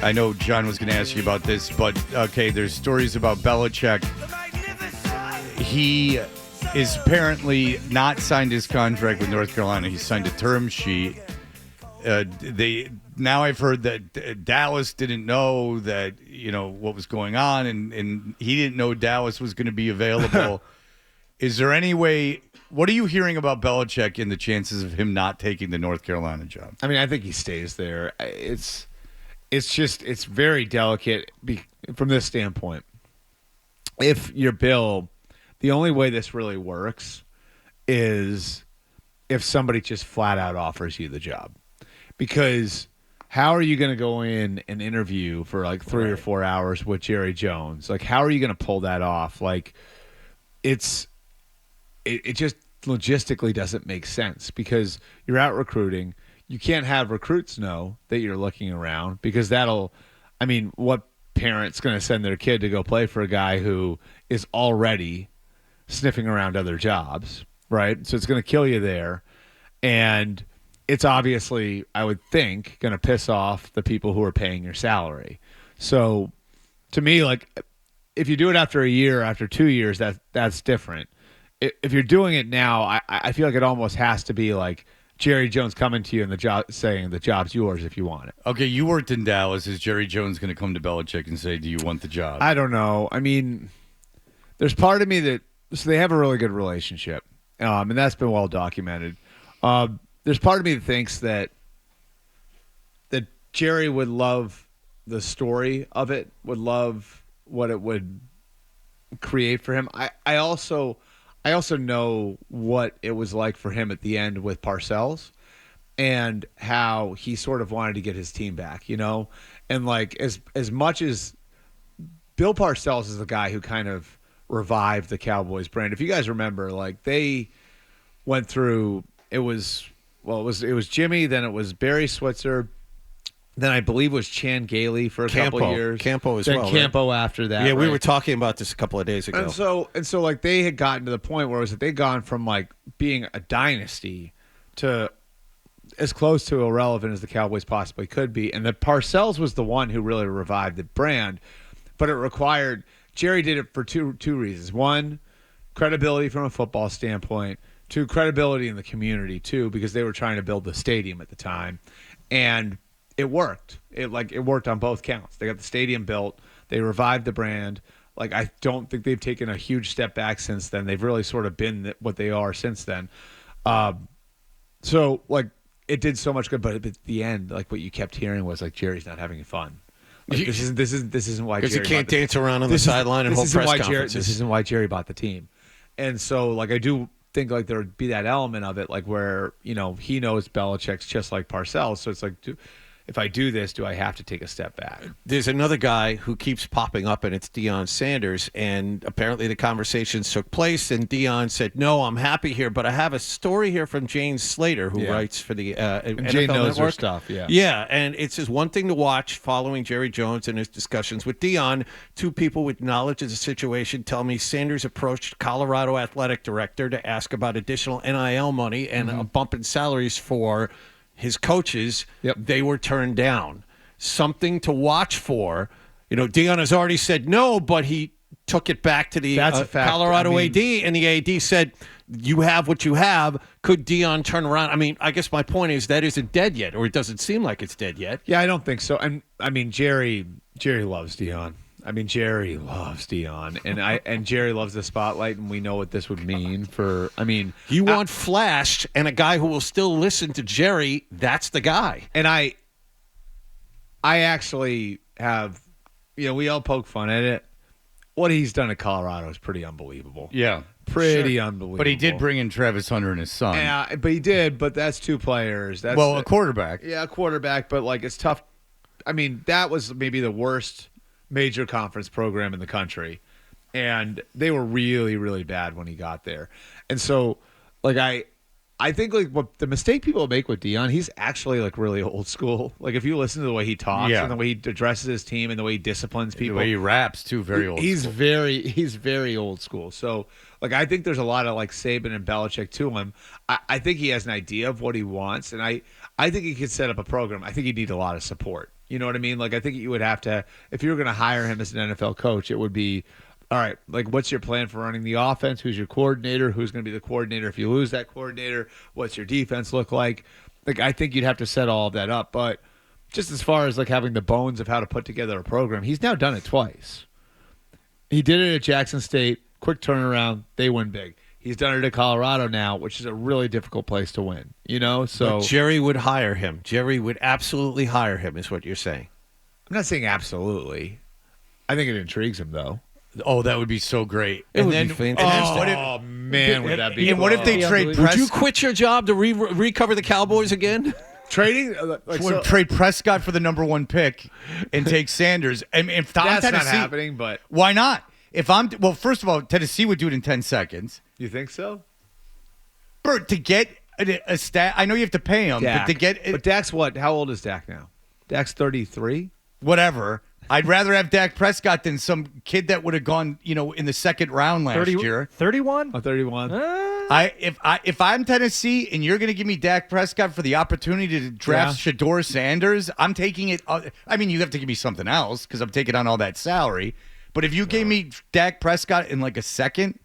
I know John was going to ask you about this, but okay, there's stories about Belichick. He is apparently not signed his contract with North Carolina. He signed a term sheet. Now I've heard that Dallas didn't know that, what was going on, and he didn't know Dallas was going to be available. Is there any way? What are you hearing about Belichick and the chances of him not taking the North Carolina job? I mean, I think he stays there. It's very delicate from this standpoint. If you're Bill, the only way this really works is if somebody just flat out offers you the job. Because how are you going to go in and interview for like 3 or 4 hours with Jerry Jones? Like, how are you going to pull that off? Like, it just logistically doesn't make sense because you're out recruiting. You can't have recruits know that you're looking around because what parent's going to send their kid to go play for a guy who is already sniffing around other jobs, right? So it's going to kill you there. And it's obviously, I would think, going to piss off the people who are paying your salary. So to me, like, if you do it after a year, after 2 years, that's different. If you're doing it now, I feel like it almost has to be like Jerry Jones coming to you and the job saying the job's yours if you want it. Okay, you worked in Dallas. Is Jerry Jones going to come to Belichick and say, "Do you want the job?" I don't know. I mean, there's part of me so they have a really good relationship, and that's been well documented. There's part of me that thinks that Jerry would love the story of it, would love what it would create for him. I also know what it was like for him at the end with Parcells and how he sort of wanted to get his team back, and like as much as Bill Parcells is the guy who kind of revived the Cowboys brand. If you guys remember, like they went through, it was Jimmy, then it was Barry Switzer, then I believe it was Chan Gailey for a couple of years. Campo as then well. Campo right? after that. Yeah, we right? were talking about this a couple of days ago. And so like they had gotten to the point where it was that they'd gone from like being a dynasty to as close to irrelevant as the Cowboys possibly could be. And that Parcells was the one who really revived the brand, but it required Jerry did it for two reasons. One, credibility from a football standpoint. Two, credibility in the community too, because they were trying to build the stadium at the time, and it worked. It worked on both counts. They got the stadium built. They revived the brand. Like, I don't think they've taken a huge step back since then. They've really sort of been what they are since then. So like it did so much good, but at the end, like what you kept hearing was like Jerry's not having fun. Like, this isn't why, because Jerry he can't dance around on the sideline and hold press conferences. This isn't why Jerry bought the team. And so like I do think like there would be that element of it, like where he knows Belichick's just like Parcells, so it's like, if I do this, do I have to take a step back? There's another guy who keeps popping up, and it's Deion Sanders. And apparently the conversations took place, and Deion said, "No, I'm happy here, but I have a story here from Jane Slater, who writes for the NFL Jane knows Network." her stuff, yeah. Yeah, and it says one thing to watch following Jerry Jones and his discussions with Deion. Two people with knowledge of the situation tell me Sanders approached Colorado athletic director to ask about additional NIL money and a bump in salaries for his coaches. Yep. They were turned down. Something to watch for. Deion has already said no, but he took it back to the That's a fact. Colorado AD, and the AD said, "You have what you have." Could Deion turn around? I mean, I guess my point is that isn't dead yet, or it doesn't seem like it's dead yet. Yeah, I don't think so. And I mean, Jerry loves Deion. Jerry loves Deion, and Jerry loves the spotlight, and we know what this would mean for. You want flash and a guy who will still listen to Jerry. That's the guy. And I actually have, we all poke fun at it. What he's done at Colorado is pretty unbelievable. Yeah. Pretty unbelievable. But he did bring in Travis Hunter and his son. Yeah, but he did. But that's two players. That's a quarterback. Yeah, a quarterback. But like, it's tough. That was maybe the worst major conference program in the country, and they were really, really bad when he got there. And so, like, I think like what the mistake people make with Deion, he's actually like really old school. Like if you listen to the way he talks and the way he addresses his team and the way he disciplines people, the way he raps too, very old. He's school. he's very old school. So like I think there's a lot of like Saban and Belichick to him. I think he has an idea of what he wants, and I think he could set up a program. I think he'd need a lot of support. You know what I mean? Like, I think you would have to, if you were going to hire him as an NFL coach, it would be, all right, like, what's your plan for running the offense? Who's your coordinator? Who's going to be the coordinator if you lose that coordinator? What's your defense look like? Like, I think you'd have to set all of that up. But just as far as, like, having the bones of how to put together a program, he's now done it twice. He did it at Jackson State, quick turnaround, they win big. He's done it at Colorado now, which is a really difficult place to win, you know? So But Jerry would hire him. Jerry would absolutely hire him, is what you're saying. I'm not saying absolutely. I think it intrigues him, though. Oh, that would be so great. It and would then, be fantastic. what if, Oh, man, would that be and what if they cool. trade Would Prescott? you quit your job to recover the Cowboys again? Trading? Like, so, Trade Prescott for the number 1 pick and take Sanders. I mean, if I'm that's not Tennessee, happening, but why not? Well, first of all, Tennessee would do it in 10 seconds. you think so? Bert, to get a stat, I know you have to pay him, Dak. but to get But Dak's what? How old is Dak now? Dak's 33? whatever, I'd rather have Dak Prescott than some kid that would have gone, in the second round last year. 31? Oh, 31. If I'm Tennessee and you're going to give me Dak Prescott for the opportunity to draft Shador Sanders, I'm taking it. I mean, you have to give me something else because I'm taking on all that salary. But if you gave me Dak Prescott in like a second,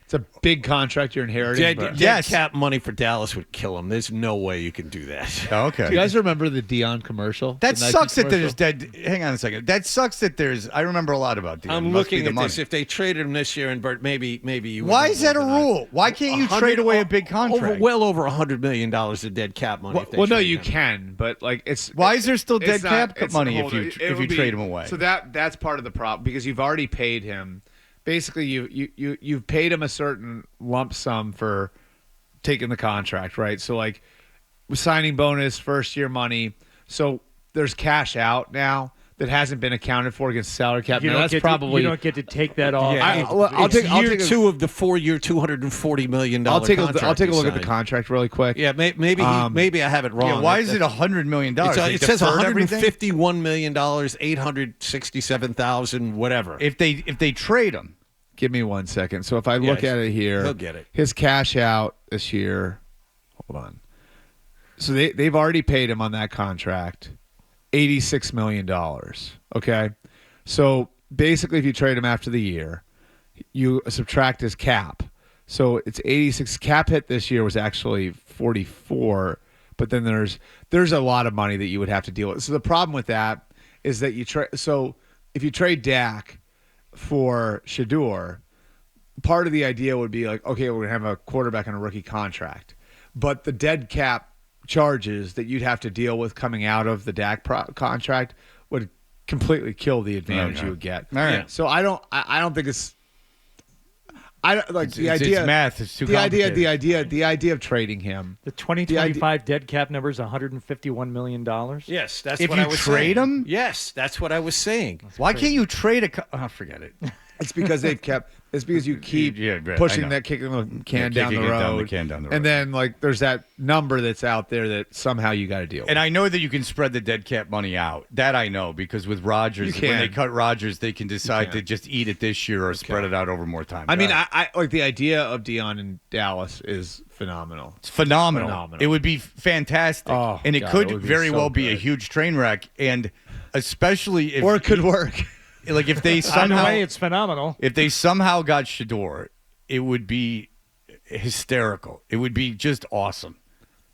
It's a big contract you're inheriting. Dead Yes. cap money for Dallas would kill him. There's no way you can do that. okay. Do you guys remember the Deion commercial? That The Nike sucks that commercial? there's dead. Hang on a second. That sucks that there's. I remember a lot about Deion. I'm Must be looking the at money. this. If they traded him this year, and Bert, maybe you. Why would is that a move on. rule? Why can't you trade away a big contract? Well over $100 million of dead cap money. if they Well, no, trade you him. can, but like it's. Why is there still it's dead not- cap it's- money hold on, it if you would be- trade him away? So that's part of the problem because you've already paid him. Basically, you've paid him a certain lump sum for taking the contract, right? So like signing bonus, first year money. So there's cash out now that hasn't been accounted for against salary cap. You Now, don't that's get probably. you don't get to take that off. Yeah, I'll it's take year a- 2 of the 4-year, $240 million. I'll take a contract look he at the signed. contract really quick. Yeah, maybe I have it wrong. Yeah, why is it $100 million? It says $151 million, $867,000, whatever. If they trade him. Give me 1 second. So if I look Yeah, at it here, he'll get it. His cash out this year. Hold on. So they've already paid him on that contract $86 million. Okay. So basically, if you trade him after the year, you subtract his cap. So it's 86. Cap hit this year was actually 44, but then there's a lot of money that you would have to deal with. So the problem with that is that so if you trade Dak for Shador, part of the idea would be like, okay, we're going to have a quarterback on a rookie contract. But the dead cap charges that you'd have to deal with coming out of the Dak contract would completely kill the advantage you would get. All right. Yeah. So I don't think it's I don't like the It's idea. math. It's too the idea. complicated. The idea of trading him. The 2025 dead cap number is $151 million. Yes, that's If what you I was trade saying. him? Yes, that's what I was saying. Why can't you trade forget it. It's because they've kept. It's because you keep Yeah, right, I pushing know. that, kicking the can Yeah, down the kicking it road, down the can down the road. and then like there's that number that's out there that somehow you got to deal with. And I know that you can spread the dead cap money out. That I know because with Rodgers, You when they can. cut Rodgers, they can decide to can. just eat it this year or spread it out over more time. I mean, Go ahead. I like the idea of Deion in Dallas is phenomenal. It's phenomenal. Phenomenal. It would be fantastic, Oh, and it God, could it would be very so well be a good. huge train wreck. And especially if, Or it could work. like, if they Either somehow, way, it's phenomenal. if they somehow got Shador, it would be hysterical. It would be just awesome.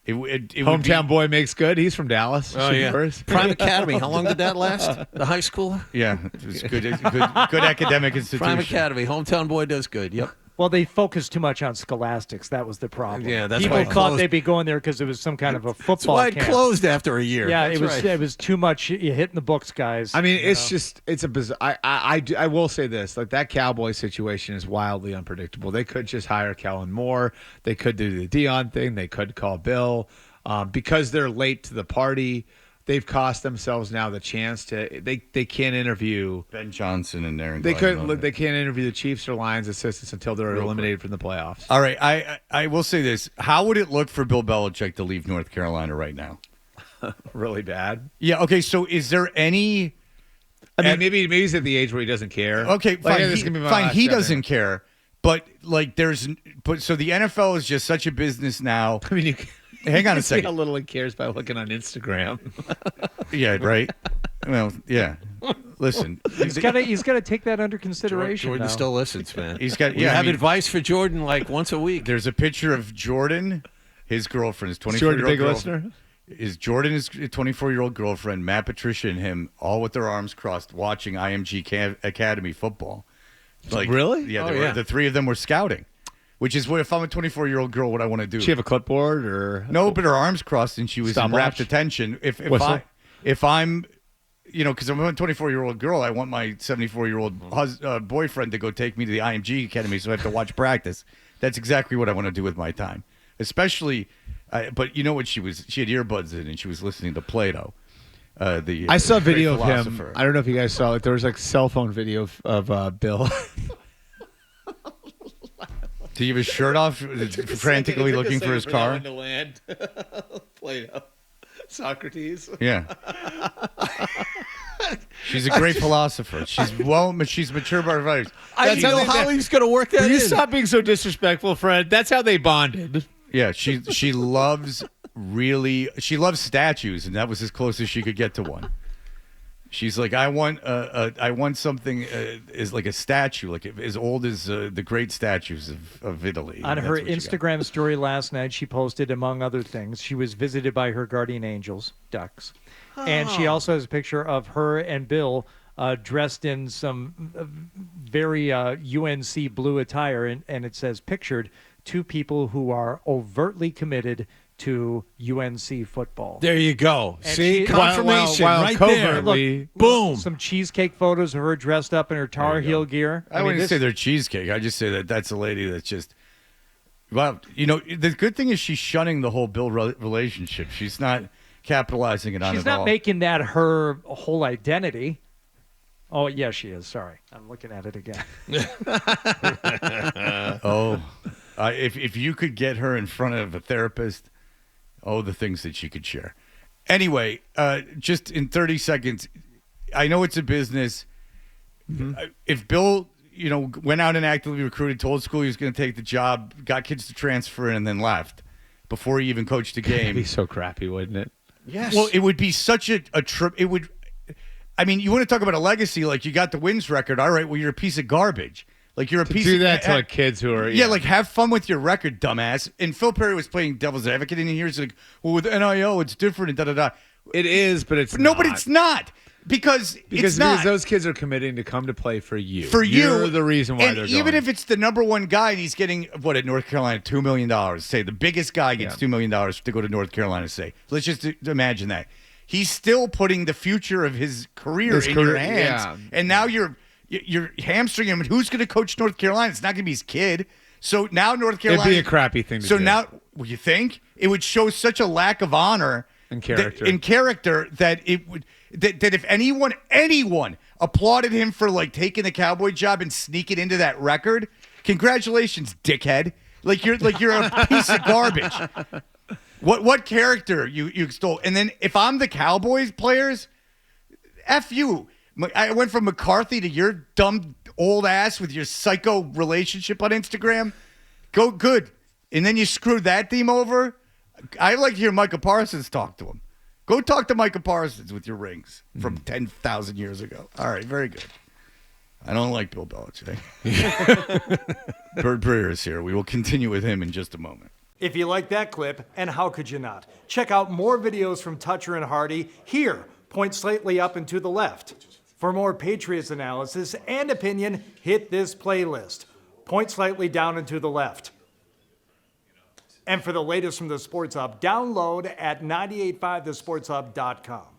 It would be, Hometown boy makes good. He's from Dallas. Oh, yeah. Shador's. Prime Academy. How long did that last? The high school? Yeah, it was good academic institution. Prime Academy. Hometown boy does good. Yep. Well, they focused too much on scholastics. That was the problem. Yeah, that's People why it thought closed. they'd be going there because it was some kind of a That's football why it camp. closed after a year. Yeah, That's it was. right. It was too much. You hitting the books, guys. I mean, you it's know? just it's a bizarre. I will say this: like that Cowboy situation is wildly unpredictable. They could just hire Kellen Moore. They could do the Deion thing. They could call Bill because they're late to the party. They've cost themselves now the chance to. They can't interview. Ben Johnson and Aaron. They Glenn. couldn't. They can't interview the Chiefs or Lions assistants until they're eliminated from the playoffs. All right, I will say this: how would it look for Bill Belichick to leave North Carolina right now? Really bad. Yeah. Okay. So is there any? I mean, maybe he's at the age where he doesn't care. Okay, Like, fine. this is gonna be my Fine. last He job doesn't care. But like, so the NFL is just such a business now. here. I mean, hang on a See how second. little he cares by looking on Instagram. Yeah, right. Well, yeah. Listen, He's got to take that under consideration. Jordan now. still listens, man. he's got. We Yeah, have advice for Jordan like once a week. There's a picture of Jordan, his girlfriend, his 24-year-old Jordan, big girlfriend. listener. Jordan, his 24-year-old girlfriend, Matt Patricia, and him, all with their arms crossed, watching IMG Academy football. Really? Yeah, Oh, yeah. the three of them were scouting. Which is what, if I'm a 24-year-old girl, what I want to do. Does she have a clipboard or No, but her arms crossed and she was in Stopwatch? rapt attention. Whistle? If I'm, because I'm a 24-year-old girl, I want my 74-year-old boyfriend to go take me to the IMG Academy, so I have to watch practice. That's exactly what I want to do with my time. Especially, but you know what? She had earbuds in and she was listening to Plato. I saw a great video of him. philosopher. I don't know if you guys saw it. There was like cell phone video of Bill. Do you have his shirt off, frantically looking for his car? To land. Plato. Socrates. Yeah. She's a great philosopher. She's mature by her values. I That's don't know how how they- he's going to work that Will you in. stop being so disrespectful, Fred? That's how they bonded. Yeah, she loves statues, and that was as close as she could get to one. She's like, I want something is like a statue, like as old as the great statues of Italy. On That's her what she got. Instagram story last night, she posted, among other things, she was visited by her guardian angels, ducks. And she also has a picture of her and Bill dressed in some very UNC blue attire. And it says, pictured, two people who are overtly committed to UNC football. There you go. And See, she- confirmation while right there. covertly- Boom. Some cheesecake photos of her dressed up in her Tar Heel gear. I wouldn't say they're cheesecake. I just say that that's a lady that's just. Well, the good thing is she's shunning the whole Bill relationship. She's not capitalizing it on She's it all. not making that her whole identity. Oh, yeah, she is. Sorry. I'm looking at it again. If you could get her in front of a therapist, the things that she could share. Anyway, just in 30 seconds, I know it's a business. If Bill, went out and actively recruited, told school he was going to take the job, got kids to transfer in, and then left before he even coached a It'd game. be so crappy, wouldn't it? Yes. Well, it would be such a trip. It would. I mean, you want to talk about a legacy? Like you got the wins record. All right, well, you're a piece of garbage. Like you're a piece. Do of, that to like kids who are Yeah, like have fun with your record, dumbass. And Phil Perry was playing devil's advocate, and he's like, "Well, with NIL, it's different." And da da da. It is, but it's No, not. but it's not because it's not. those kids are committing to come to play for you. For you, You're the reason why and they're even going. if it's the number one guy and he's getting what at North Carolina $2 million. Say the biggest guy gets $2 million to go to North Carolina. Say let's just imagine that he's still putting the future of his career in your hands, and now you're hamstring him. And who's going to coach North Carolina? It's not going to be his kid. So now North Carolina. It'd be a crappy thing to So do. now, well, you think it would show such a lack of honor And character. that it would that if anyone applauded him for like taking the Cowboy job and sneaking into that record, congratulations, dickhead. Like you're a piece of garbage. What character you extol? And then if I'm the Cowboys players, F you. I went from McCarthy to your dumb old ass with your psycho relationship on Instagram. Go good. And then you screwed that team over. I like to hear Micah Parsons talk to him. Go talk to Micah Parsons with your rings from 10,000 years ago. All right, very good. I don't like Bill Belichick. Bert Breer is here. We will continue with him in just a moment. If you like that clip, and how could you not? Check out more videos from Toucher and Hardy here. Point slightly up and to the left. For more Patriots analysis and opinion, hit this playlist. Point slightly down and to the left. And for the latest from the Sports Hub, download at 985thesportshub.com.